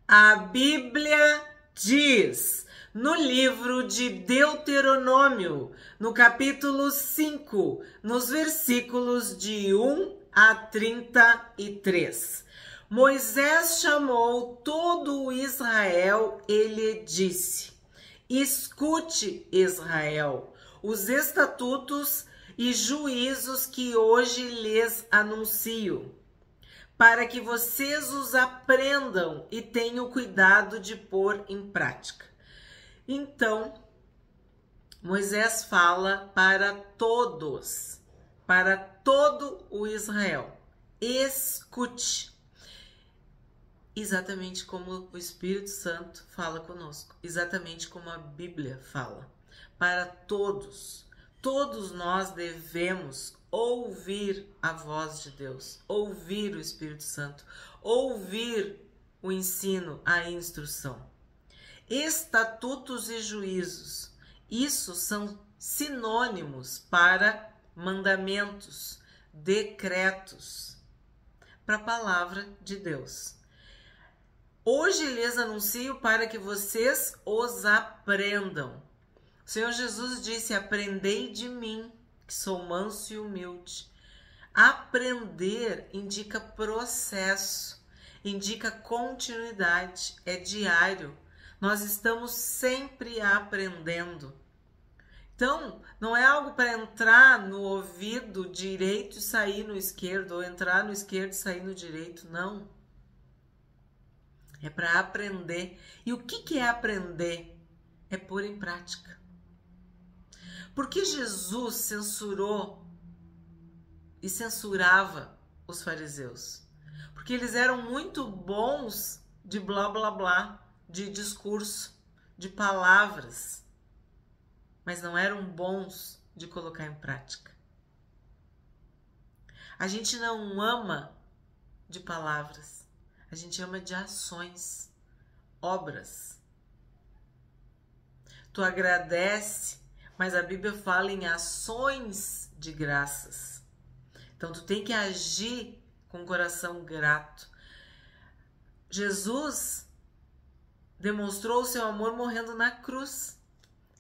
A Bíblia diz no livro de Deuteronômio, no capítulo 5, nos versículos de 1 a 33. Moisés chamou todo o Israel e lhe disse: escute, Israel, os estatutos e juízos que hoje lhes anuncio, para que vocês os aprendam e tenham cuidado de pôr em prática. Então, Moisés fala para todos, para todo o Israel: escute. Exatamente como o Espírito Santo fala conosco, exatamente como a Bíblia fala. Para todos, todos nós devemos ouvir a voz de Deus, ouvir o Espírito Santo, ouvir o ensino, a instrução. Estatutos e juízos, isso são sinônimos para mandamentos, decretos, para a palavra de Deus. Hoje lhes anuncio para que vocês os aprendam. O Senhor Jesus disse: aprendei de mim, que sou manso e humilde. Aprender indica processo, indica continuidade, é diário. Nós estamos sempre aprendendo. Então, não é algo para entrar no ouvido direito e sair no esquerdo, ou entrar no esquerdo e sair no direito, não. É para aprender. E o que é aprender? É pôr em prática. Porque Jesus censurou e censurava os fariseus? Porque eles eram muito bons de blá blá blá, de discurso, de palavras, mas não eram bons de colocar em prática. A gente não ama de palavras, a gente ama de ações, obras. Tu agradece, mas a Bíblia fala em ações de graças. Então tu tem que agir com o coração grato. Jesus demonstrou o seu amor morrendo na cruz.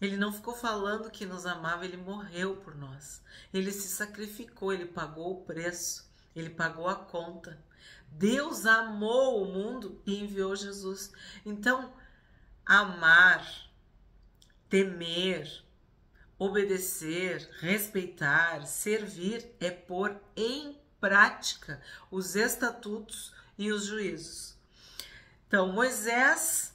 Ele não ficou falando que nos amava, ele morreu por nós. Ele se sacrificou, ele pagou o preço, ele pagou a conta. Deus amou o mundo e enviou Jesus. Então, amar, temer, obedecer, respeitar, servir é pôr em prática os estatutos e os juízos. Então, Moisés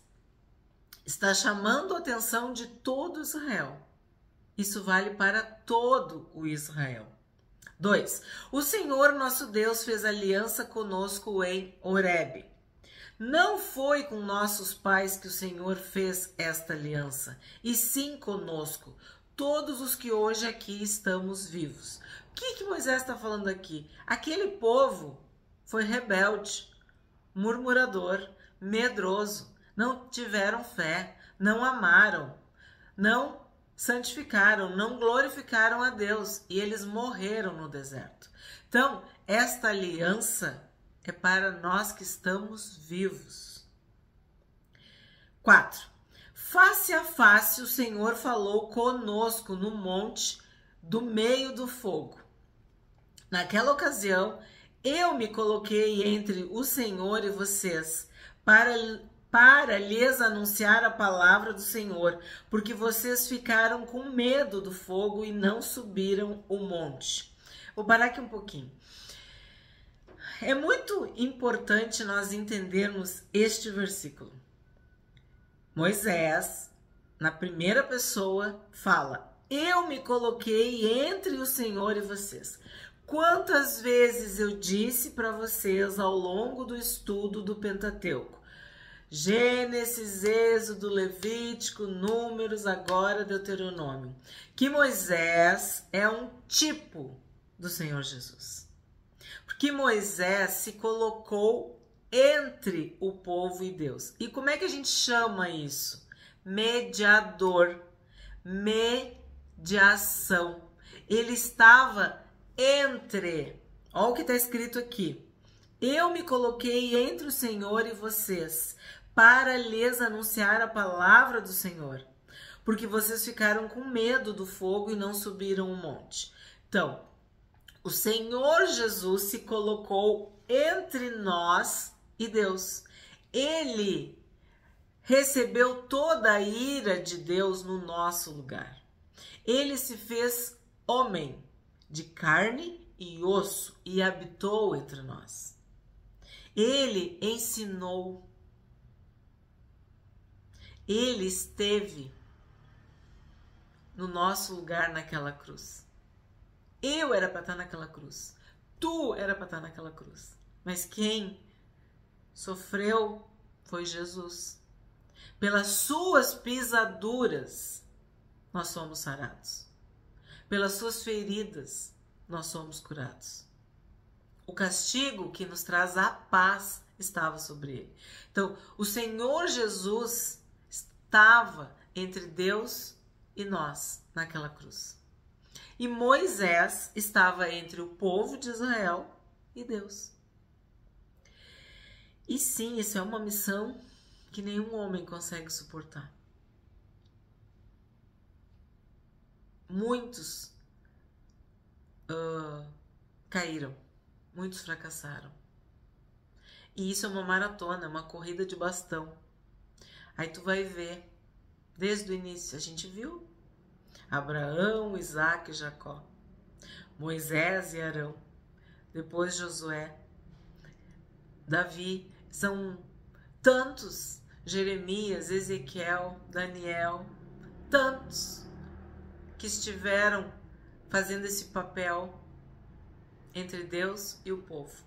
está chamando a atenção de todo Israel. Isso vale para todo o Israel. 2. O Senhor nosso Deus fez aliança conosco em Horebe. Não foi com nossos pais que o Senhor fez esta aliança, e sim conosco, todos os que hoje aqui estamos vivos. O que Moisés está falando aqui? Aquele povo foi rebelde, murmurador, medroso, não tiveram fé, não amaram, não santificaram, não glorificaram a Deus e eles morreram no deserto. Então, esta aliança é para nós que estamos vivos. 4. Face a face o Senhor falou conosco no monte do meio do fogo. Naquela ocasião, eu me coloquei entre o Senhor e vocês para lhes anunciar a palavra do Senhor, porque vocês ficaram com medo do fogo e não subiram o monte. Vou parar aqui um pouquinho. É muito importante nós entendermos este versículo. Moisés, na primeira pessoa, fala: eu me coloquei entre o Senhor e vocês. Quantas vezes eu disse para vocês ao longo do estudo do Pentateuco? Gênesis, Êxodo, Levítico, Números, agora Deuteronômio, que Moisés é um tipo do Senhor Jesus. Porque Moisés se colocou entre o povo e Deus. E como é que a gente chama isso? Mediador, mediação. Ele estava entre. Olha o que está escrito aqui. Eu me coloquei entre o Senhor e vocês, para lhes anunciar a palavra do Senhor, porque vocês ficaram com medo do fogo e não subiram o monte. Então, o Senhor Jesus se colocou entre nós e Deus. Ele recebeu toda a ira de Deus no nosso lugar. Ele se fez homem de carne e osso e habitou entre nós. Ele ensinou. Ele esteve no nosso lugar naquela cruz. Eu era para estar naquela cruz. Tu era para estar naquela cruz. Mas quem sofreu foi Jesus. Pelas suas pisaduras, nós somos sarados. Pelas suas feridas, nós somos curados. O castigo que nos traz a paz estava sobre ele. Então, o Senhor Jesus estava entre Deus e nós naquela cruz. E Moisés estava entre o povo de Israel e Deus. E sim, isso é uma missão que nenhum homem consegue suportar. Muitos caíram, muitos fracassaram. E isso é uma maratona, uma corrida de bastão. Aí tu vai ver, desde o início, a gente viu Abraão, Isaac e Jacó, Moisés e Arão, depois Josué, Davi, são tantos, Jeremias, Ezequiel, Daniel, tantos que estiveram fazendo esse papel entre Deus e o povo.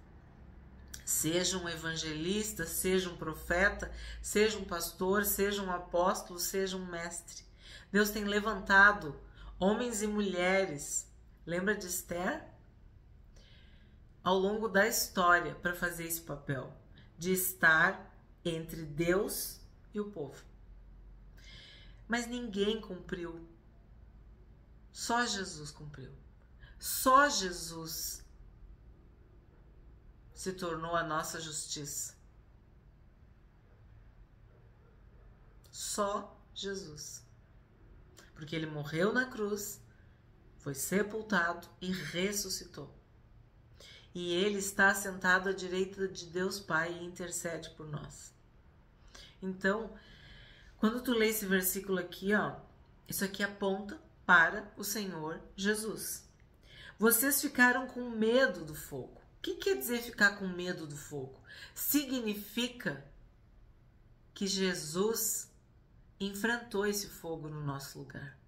Seja um evangelista, seja um profeta, seja um pastor, seja um apóstolo, seja um mestre. Deus tem levantado homens e mulheres, lembra de Esther? Ao longo da história para fazer esse papel, de estar entre Deus e o povo. Mas ninguém cumpriu. Só Jesus cumpriu. Só Jesus se tornou a nossa justiça. Só Jesus. Porque ele morreu na cruz, foi sepultado e ressuscitou. E ele está sentado à direita de Deus Pai e intercede por nós. Então, quando tu lê esse versículo aqui, ó, isso aqui aponta para o Senhor Jesus. Vocês ficaram com medo do fogo. O que quer dizer ficar com medo do fogo? Significa que Jesus enfrentou esse fogo no nosso lugar.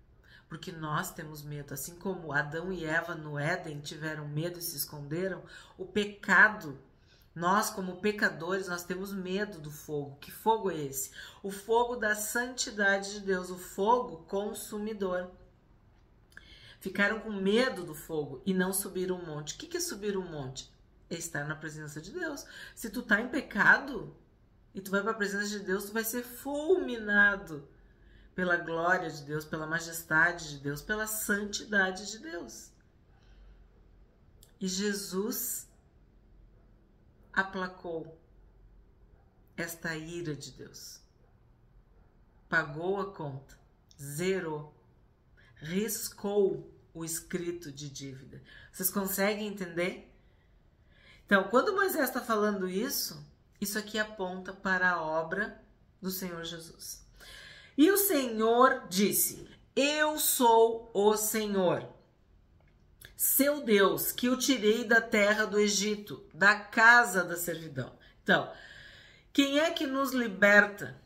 Porque nós temos medo, assim como Adão e Eva no Éden tiveram medo e se esconderam, o pecado, nós como pecadores, nós temos medo do fogo. Que fogo é esse? O fogo da santidade de Deus, o fogo consumidor. Ficaram com medo do fogo e não subiram o monte. O que é subir um monte? É estar na presença de Deus. Se tu tá em pecado e tu vai para a presença de Deus, tu vai ser fulminado pela glória de Deus, pela majestade de Deus, pela santidade de Deus. E Jesus aplacou esta ira de Deus. Pagou a conta, zerou, riscou o escrito de dívida. Vocês conseguem entender? Então, quando Moisés está falando isso aqui aponta para a obra do Senhor Jesus. E o Senhor disse: eu sou o Senhor, seu Deus, que o tirei da terra do Egito, da casa da servidão. Então, quem é que nos liberta?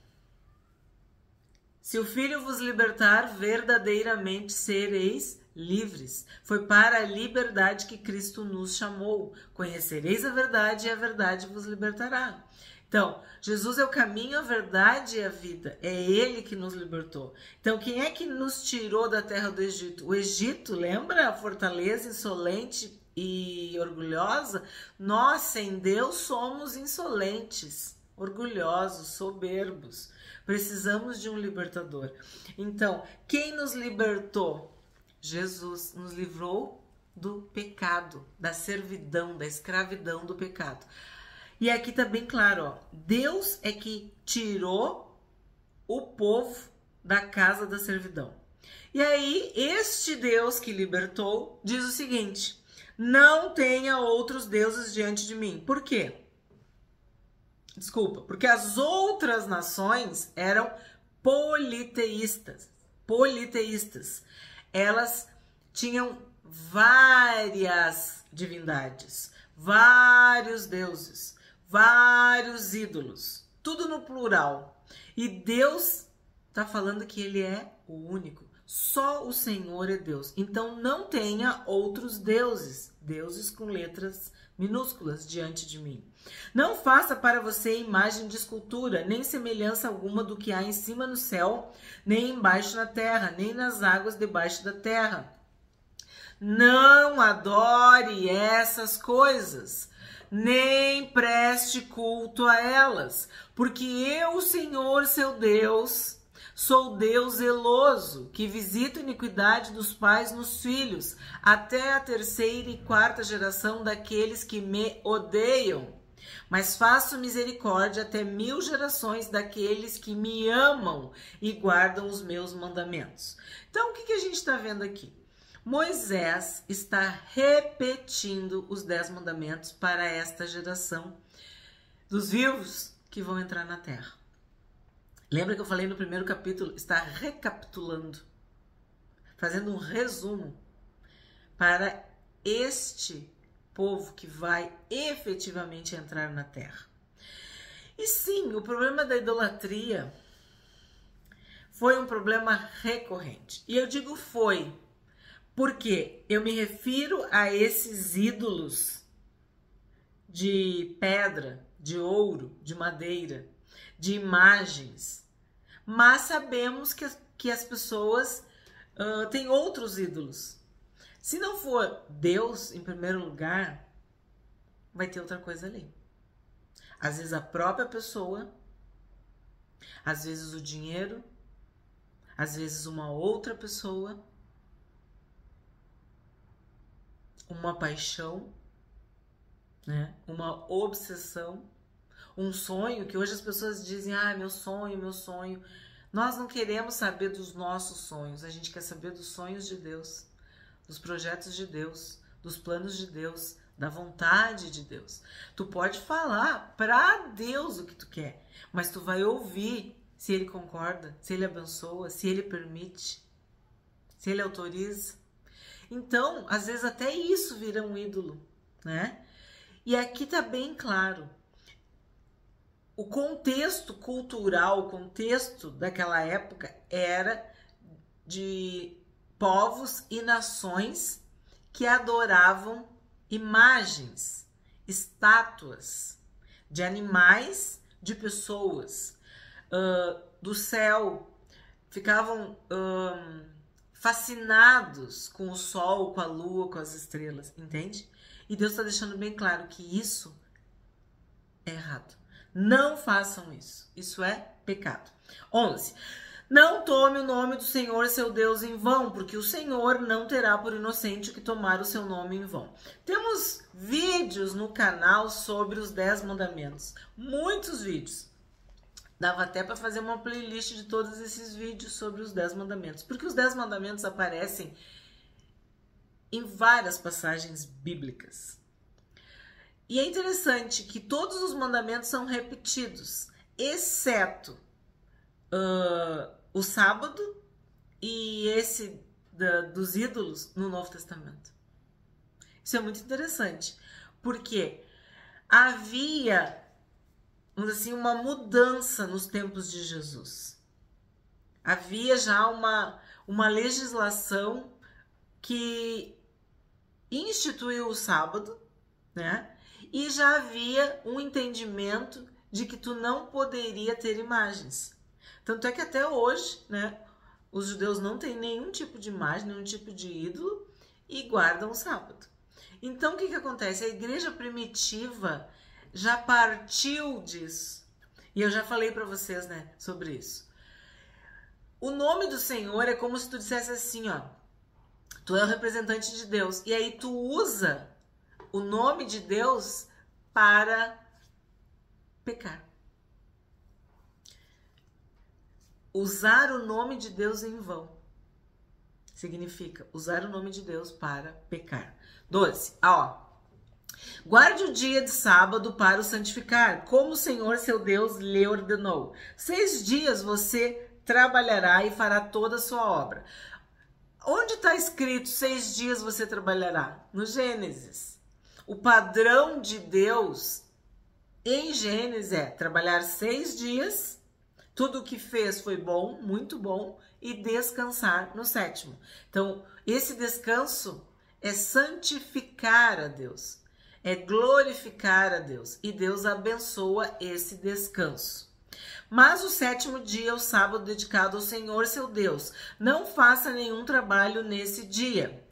Se o Filho vos libertar, verdadeiramente sereis livres. Foi para a liberdade que Cristo nos chamou. Conhecereis a verdade e a verdade vos libertará. Então, Jesus é o caminho, a verdade e a vida. É Ele que nos libertou. Então, quem é que nos tirou da terra do Egito? O Egito, lembra a fortaleza insolente e orgulhosa? Nós, sem Deus, somos insolentes, orgulhosos, soberbos. Precisamos de um libertador. Então, quem nos libertou? Jesus nos livrou do pecado, da servidão, da escravidão do pecado. E aqui tá bem claro, ó, Deus é que tirou o povo da casa da servidão. E aí, este Deus que libertou diz o seguinte: não tenha outros deuses diante de mim. Por quê? Desculpa, porque as outras nações eram politeístas. Elas tinham várias divindades, vários deuses, vários ídolos, tudo no plural. E Deus está falando que ele é o único. Só o Senhor é Deus. Então não tenha outros deuses, deuses com letras minúsculas diante de mim. Não faça para você imagem de escultura, nem semelhança alguma do que há em cima no céu, nem embaixo na terra, nem nas águas debaixo da terra. Não adore essas coisas, nem preste culto a elas, porque eu, o Senhor, seu Deus, sou Deus zeloso, que visita a iniquidade dos pais nos filhos, até a 3ª e 4ª geração daqueles que me odeiam. Mas faço misericórdia até 1000 gerações daqueles que me amam e guardam os meus mandamentos. Então, o que a gente está vendo aqui? Moisés está repetindo os 10 mandamentos para esta geração dos vivos que vão entrar na terra. Lembra que eu falei no primeiro capítulo? Está recapitulando, fazendo um resumo para este povo que vai efetivamente entrar na terra. E sim, o problema da idolatria foi um problema recorrente. E eu digo foi, porque eu me refiro a esses ídolos de pedra, de ouro, de madeira, de imagens. Mas sabemos que as pessoas têm outros ídolos. Se não for Deus em primeiro lugar, vai ter outra coisa ali. Às vezes a própria pessoa, às vezes o dinheiro, às vezes uma outra pessoa, uma paixão, né? Uma obsessão, um sonho, que hoje as pessoas dizem, meu sonho, meu sonho. Nós não queremos saber dos nossos sonhos, a gente quer saber dos sonhos de Deus, dos projetos de Deus, dos planos de Deus, da vontade de Deus. Tu pode falar para Deus o que tu quer, mas tu vai ouvir se ele concorda, se ele abençoa, se ele permite, se ele autoriza. Então, às vezes até isso vira um ídolo, né? E aqui tá bem claro. O contexto cultural, o contexto daquela época era de povos e nações que adoravam imagens, estátuas de animais, de pessoas, do céu, ficavam fascinados com o sol, com a lua, com as estrelas, entende? E Deus está deixando bem claro que isso é errado. Não façam isso. Isso é pecado. 11. Não tome o nome do Senhor, seu Deus, em vão, porque o Senhor não terá por inocente o que tomar o seu nome em vão. Temos vídeos no canal sobre os 10 mandamentos. Muitos vídeos. Dava até para fazer uma playlist de todos esses vídeos sobre os 10 mandamentos. Porque os 10 mandamentos aparecem em várias passagens bíblicas. E é interessante que todos os mandamentos são repetidos, exceto o sábado e esse dos ídolos no Novo Testamento. Isso é muito interessante, porque havia, vamos dizer assim, uma mudança nos tempos de Jesus. Havia já uma legislação que instituiu o sábado, né? E já havia um entendimento de que tu não poderia ter imagens. Tanto é que até hoje, né, os judeus não têm nenhum tipo de imagem, nenhum tipo de ídolo e guardam o sábado. Então, o que acontece? A igreja primitiva já partiu disso. E eu já falei para vocês, né, sobre isso. O nome do Senhor é como se tu dissesse assim, ó, tu é o representante de Deus. E aí tu usa o nome de Deus para pecar. Usar o nome de Deus em vão significa usar o nome de Deus para pecar. 12. Guarde o dia de sábado para o santificar, como o Senhor seu Deus lhe ordenou. 6 dias você trabalhará e fará toda a sua obra. Onde está escrito 6 dias você trabalhará? No Gênesis. O padrão de Deus em Gênesis é trabalhar 6 dias, tudo o que fez foi bom, muito bom, e descansar no 7º. Então, esse descanso é santificar a Deus, é glorificar a Deus, e Deus abençoa esse descanso. Mas o 7º dia é o sábado dedicado ao Senhor seu Deus. Não faça nenhum trabalho nesse dia.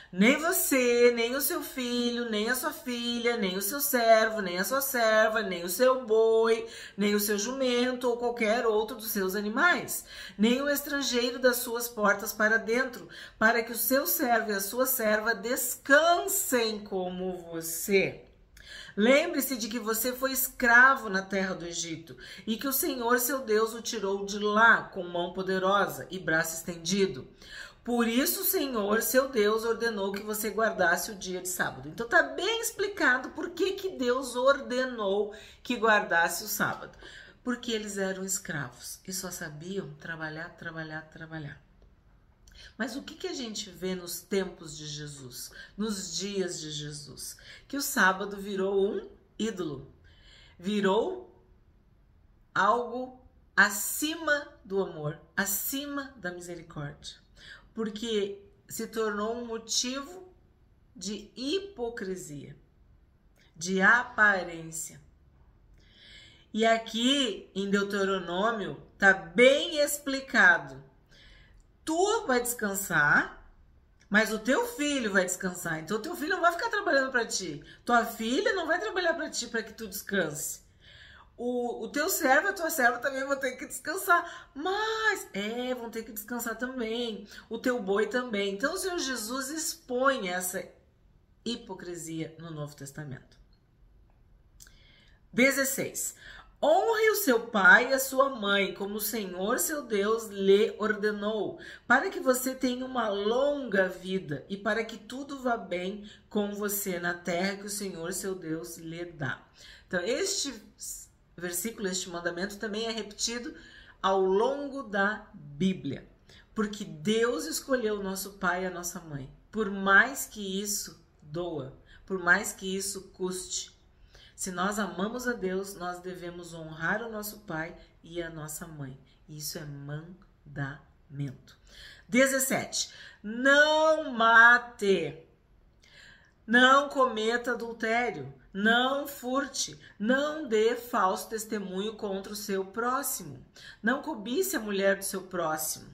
Nem você, nem o seu filho, nem a sua filha, nem o seu servo, nem a sua serva, nem o seu boi, nem o seu jumento ou qualquer outro dos seus animais, nem o estrangeiro das suas portas para dentro, para que o seu servo e a sua serva descansem como você. Lembre-se de que você foi escravo na terra do Egito e que o Senhor seu Deus o tirou de lá com mão poderosa e braço estendido. Por isso o Senhor seu Deus ordenou que você guardasse o dia de sábado. Então tá bem explicado por que Deus ordenou que guardasse o sábado. Porque eles eram escravos e só sabiam trabalhar, trabalhar, trabalhar. Mas o que a gente vê nos tempos de Jesus, nos dias de Jesus? Que o sábado virou um ídolo, virou algo acima do amor, acima da misericórdia, porque se tornou um motivo de hipocrisia, de aparência. E aqui em Deuteronômio está bem explicado. Tu vai descansar, mas o teu filho vai descansar. Então, o teu filho não vai ficar trabalhando para ti. Tua filha não vai trabalhar para ti para que tu descanse. O teu servo e a tua serva também vão ter que descansar. Mas, vão ter que descansar também. O teu boi também. Então, o Senhor Jesus expõe essa hipocrisia no Novo Testamento. 16. Honre o seu pai e a sua mãe, como o Senhor seu Deus lhe ordenou, para que você tenha uma longa vida e para que tudo vá bem com você na terra que o Senhor seu Deus lhe dá. Então, este versículo, este mandamento também é repetido ao longo da Bíblia, porque Deus escolheu o nosso pai e a nossa mãe, por mais que isso doa, por mais que isso custe. Se nós amamos a Deus, nós devemos honrar o nosso pai e a nossa mãe. Isso é mandamento. 17. Não mate. Não cometa adultério. Não furte. Não dê falso testemunho contra o seu próximo. Não cobice a mulher do seu próximo.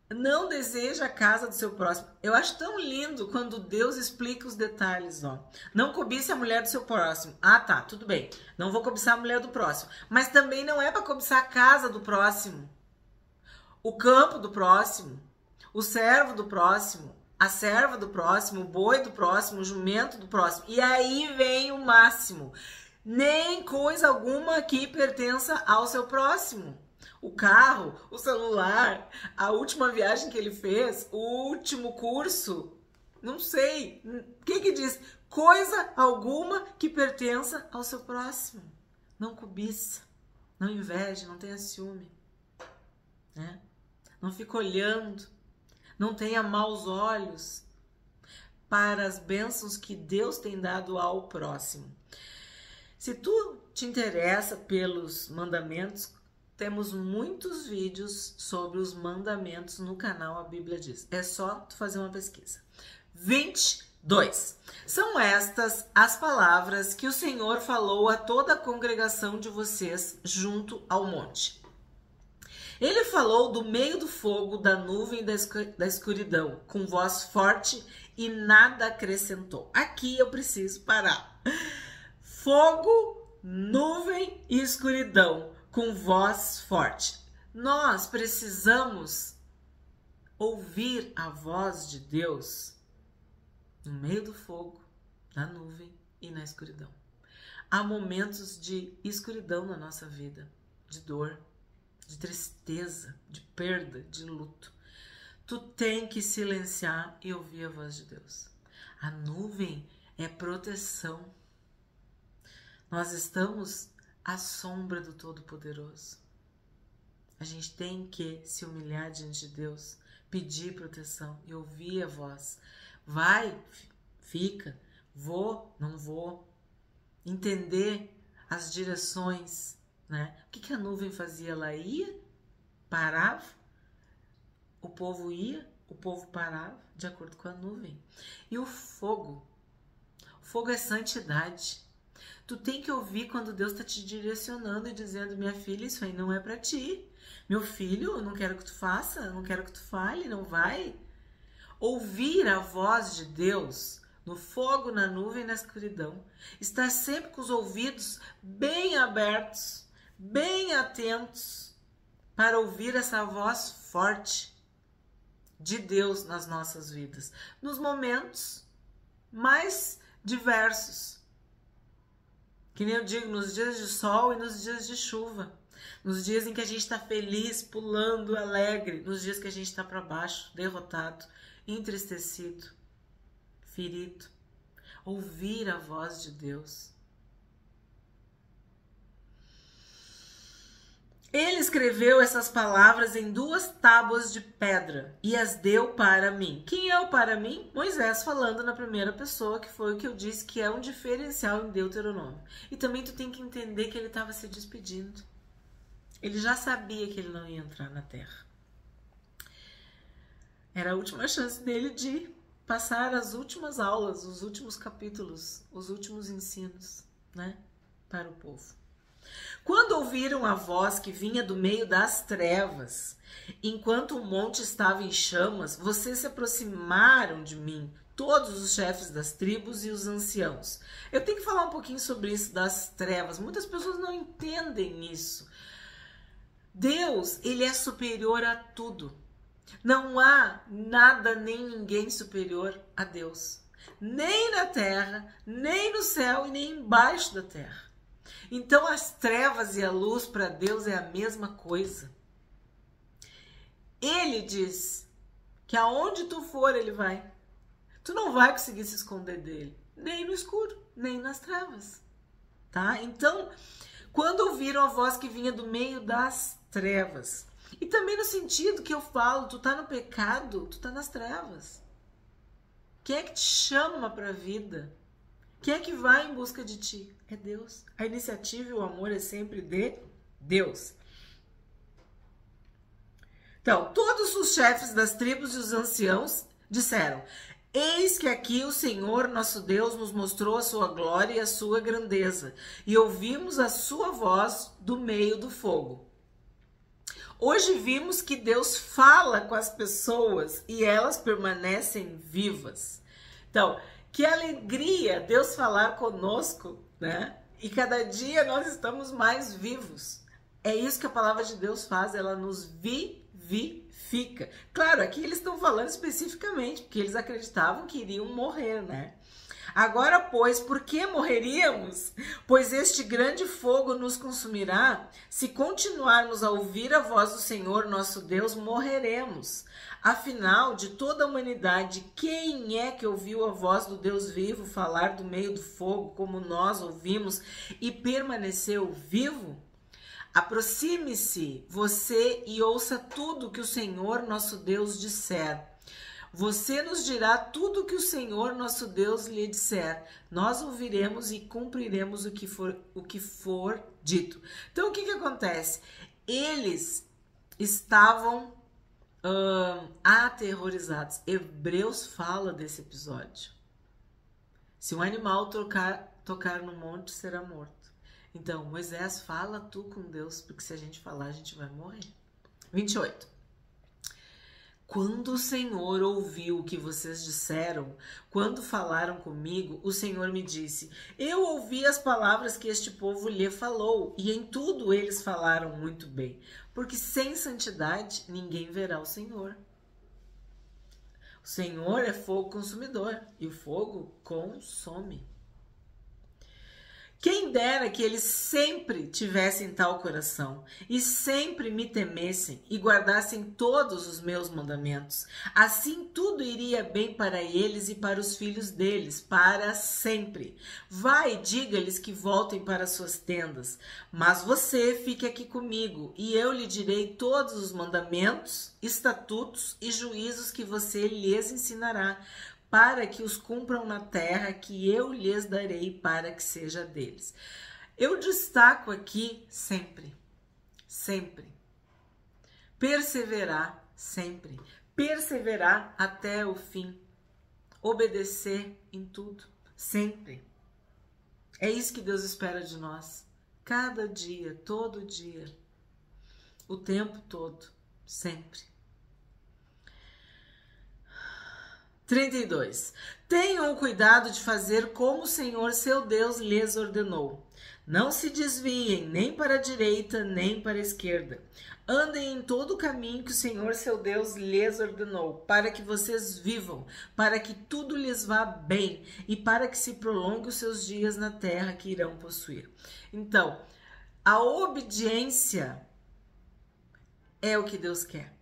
Não deseja a casa do seu próximo. Eu acho tão lindo quando Deus explica os detalhes, Não cobice a mulher do seu próximo. Tá, tudo bem. Não vou cobiçar a mulher do próximo. Mas também não é para cobiçar a casa do próximo, o campo do próximo, o servo do próximo, a serva do próximo, o boi do próximo, o jumento do próximo. E aí vem o máximo. Nem coisa alguma que pertença ao seu próximo. O carro, o celular, a última viagem que ele fez, o último curso, não sei. O que diz? Coisa alguma que pertença ao seu próximo. Não cobiça, não inveje, não tenha ciúme, né? Não fica olhando, não tenha maus olhos para as bênçãos que Deus tem dado ao próximo. Se tu te interessa pelos mandamentos, temos muitos vídeos sobre os mandamentos no canal A Bíblia Diz. É só tu fazer uma pesquisa. 22. São estas as palavras que o Senhor falou a toda a congregação de vocês junto ao monte. Ele falou do meio do fogo, da nuvem e da escuridão, com voz forte e nada acrescentou. Aqui eu preciso parar. Fogo, nuvem e escuridão, com voz forte. Nós precisamos ouvir a voz de Deus no meio do fogo, na nuvem e na escuridão. Há momentos de escuridão na nossa vida, de dor, de tristeza, de perda, de luto. Tu tem que silenciar e ouvir a voz de Deus. A nuvem é proteção. Nós estamos à sombra do Todo-Poderoso. A gente tem que se humilhar diante de Deus, pedir proteção e ouvir a voz. Vai, fica, vou, não vou. Entender as direções, né? O que a nuvem fazia? Ela ia, parava, o povo ia, o povo parava, de acordo com a nuvem. E o fogo é santidade. Tu tem que ouvir quando Deus está te direcionando e dizendo: minha filha, isso aí não é para ti. Meu filho, eu não quero que tu faça, eu não quero que tu fale, não vai. Ouvir a voz de Deus no fogo, na nuvem e na escuridão. Estar sempre com os ouvidos bem abertos, bem atentos, para ouvir essa voz forte de Deus nas nossas vidas, nos momentos mais diversos. Que nem eu digo, nos dias de sol e nos dias de chuva. Nos dias em que a gente está feliz, pulando, alegre. Nos dias que a gente está para baixo, derrotado, entristecido, ferido. Ouvir a voz de Deus. Ele escreveu essas palavras em 2 tábuas de pedra e as deu para mim. Quem é o para mim? Moisés falando na primeira pessoa, que foi o que eu disse que é um diferencial em Deuteronômio. E também tu tem que entender que ele estava se despedindo. Ele já sabia que ele não ia entrar na terra. Era a última chance dele de passar as últimas aulas, os últimos capítulos, os últimos ensinos, né, para o povo. Quando ouviram a voz que vinha do meio das trevas, enquanto o monte estava em chamas, vocês se aproximaram de mim, todos os chefes das tribos e os anciãos. Eu tenho que falar um pouquinho sobre isso das trevas. Muitas pessoas não entendem isso. Deus, ele é superior a tudo. Não há nada nem ninguém superior a Deus. Nem na terra, nem no céu e nem embaixo da terra. Então as trevas e a luz para Deus é a mesma coisa. Ele diz que aonde tu for ele vai. Tu não vai conseguir se esconder dele, nem no escuro, nem nas trevas, tá? Então, quando ouviram a voz que vinha do meio das trevas, e também no sentido que eu falo, tu tá no pecado, tu tá nas trevas. Quem é que te chama para a vida? Quem é que vai em busca de ti? É Deus. A iniciativa e o amor é sempre de Deus. Então, todos os chefes das tribos e os anciãos disseram: eis que aqui o Senhor nosso Deus nos mostrou a sua glória e a sua grandeza, e ouvimos a sua voz do meio do fogo. Hoje vimos que Deus fala com as pessoas e elas permanecem vivas. Então, que alegria Deus falar conosco, né? E cada dia nós estamos mais vivos. É isso que a palavra de Deus faz, ela nos vivifica. Claro, aqui eles estão falando especificamente, porque eles acreditavam que iriam morrer, né? Agora, pois, por que morreríamos? Pois este grande fogo nos consumirá. Se continuarmos a ouvir a voz do Senhor nosso Deus, morreremos. Afinal, de toda a humanidade, quem é que ouviu a voz do Deus vivo falar do meio do fogo, como nós ouvimos, e permaneceu vivo? Aproxime-se você e ouça tudo que o Senhor nosso Deus disser. Você nos dirá tudo que o Senhor nosso Deus lhe disser. Nós ouviremos e cumpriremos o que for dito. Então, o que acontece? Eles estavam aterrorizados. Hebreus fala desse episódio. Se um animal tocar no monte, será morto. Então, Moisés, fala tu com Deus, porque se a gente falar, a gente vai morrer. 28. Quando o Senhor ouviu o que vocês disseram, quando falaram comigo, o Senhor me disse: eu ouvi as palavras que este povo lhe falou, e em tudo eles falaram muito bem, porque sem santidade ninguém verá o Senhor. O Senhor é fogo consumidor, e o fogo consome. Quem dera que eles sempre tivessem tal coração, e sempre me temessem e guardassem todos os meus mandamentos. Assim tudo iria bem para eles e para os filhos deles, para sempre. Vai, diga-lhes que voltem para suas tendas. Mas você fique aqui comigo, e eu lhe direi todos os mandamentos, estatutos e juízos que você lhes ensinará, para que os cumpram na terra que eu lhes darei para que seja deles. Eu destaco aqui sempre, sempre. Perseverar sempre. Perseverar até o fim. Obedecer em tudo, sempre. É isso que Deus espera de nós. Cada dia, todo dia, o tempo todo, sempre. 32. Tenham cuidado de fazer como o Senhor seu Deus lhes ordenou. Não se desviem nem para a direita nem para a esquerda. Andem em todo o caminho que o Senhor seu Deus lhes ordenou, para que vocês vivam, para que tudo lhes vá bem e para que se prolongue os seus dias na terra que irão possuir. Então, a obediência é o que Deus quer.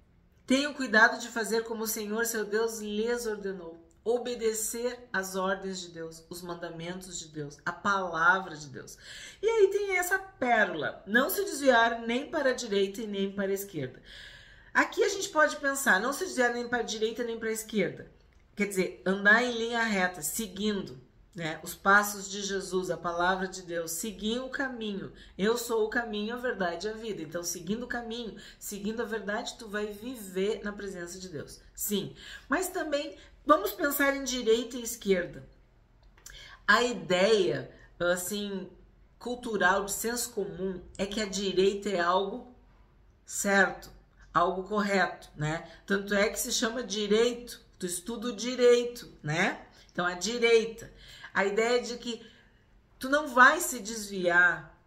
Tenham cuidado de fazer como o Senhor, seu Deus, lhes ordenou. Obedecer às ordens de Deus, os mandamentos de Deus, a palavra de Deus. E aí tem essa pérola. Não se desviar nem para a direita e nem para a esquerda. Aqui a gente pode pensar, não se desviar nem para a direita nem para a esquerda. Quer dizer, andar em linha reta, seguindo, né, os passos de Jesus, a palavra de Deus, seguir o caminho. Eu sou o caminho, a verdade e a vida. Então, seguindo o caminho, seguindo a verdade, tu vai viver na presença de Deus. Sim, mas também vamos pensar em direita e esquerda. A ideia, assim, cultural, de senso comum, é que a direita é algo certo, algo correto, né? Tanto é que se chama direito, tu estuda o direito, né? Então, a direita. A ideia de que tu não vai se desviar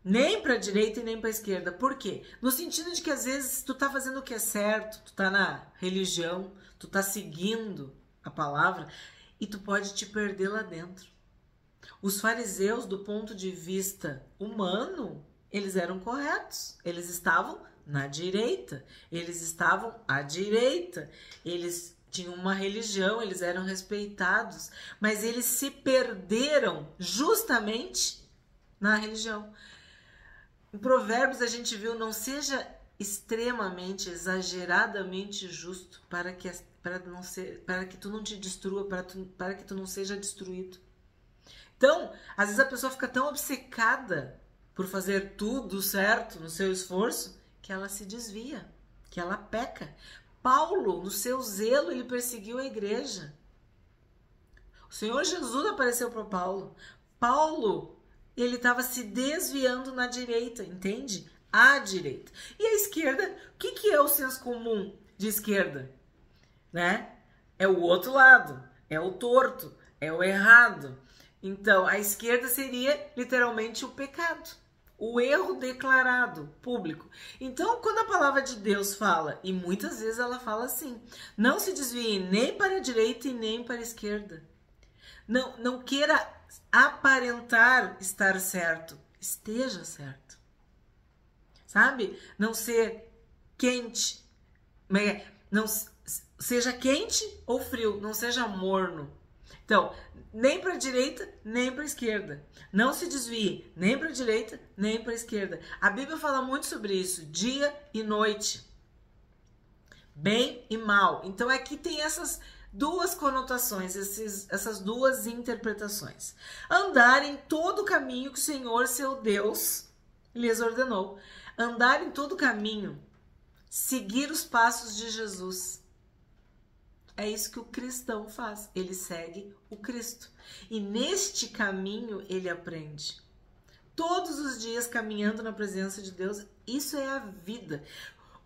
nem para a direita e nem para a esquerda. Por quê? No sentido de que às vezes tu tá fazendo o que é certo, tu tá na religião, tu tá seguindo a palavra e tu pode te perder lá dentro. Os fariseus, do ponto de vista humano, eles eram corretos. Eles estavam na direita, eles estavam à direita, eles tinham uma religião, eles eram respeitados, mas eles se perderam justamente na religião. Em Provérbios a gente viu, não seja extremamente, exageradamente justo para que tu não te destrua, para que tu não seja destruído. Então, às vezes a pessoa fica tão obcecada por fazer tudo certo no seu esforço, que ela se desvia, que ela peca. Paulo, no seu zelo, ele perseguiu a igreja. O Senhor Jesus apareceu para Paulo. Paulo, ele estava se desviando na direita, entende? À direita. E a esquerda, o que é o senso comum de esquerda? Né? É o outro lado, é o torto, é o errado. Então, a esquerda seria literalmente o pecado. O erro declarado, público. Então, quando a palavra de Deus fala, e muitas vezes ela fala assim, não se desvie nem para a direita e nem para a esquerda. Não queira aparentar estar certo. Esteja certo. Sabe? Não ser quente. Não seja quente ou frio. Não seja morno. Então, nem para a direita, nem para a esquerda. Não se desvie, nem para a direita, nem para a esquerda. A Bíblia fala muito sobre isso, dia e noite. Bem e mal. Então, aqui tem essas duas conotações, essas duas interpretações. Andar em todo o caminho que o Senhor, seu Deus, lhes ordenou. Andar em todo o caminho. Seguir os passos de Jesus. É isso que o cristão faz. Ele segue o Cristo. E neste caminho ele aprende. Todos os dias caminhando na presença de Deus. Isso é a vida.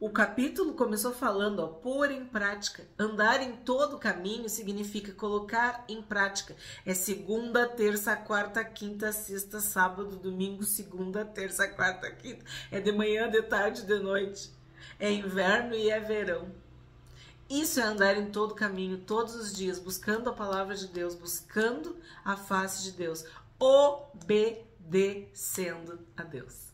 O capítulo começou falando, ó, pôr em prática. Andar em todo o caminho significa colocar em prática. É segunda, terça, quarta, quinta, sexta, sábado, domingo, segunda, terça, quarta, quinta. É de manhã, de tarde, de noite. É inverno e é verão. Isso é andar em todo caminho, todos os dias, buscando a palavra de Deus, buscando a face de Deus. Obediência. obedecendo a Deus.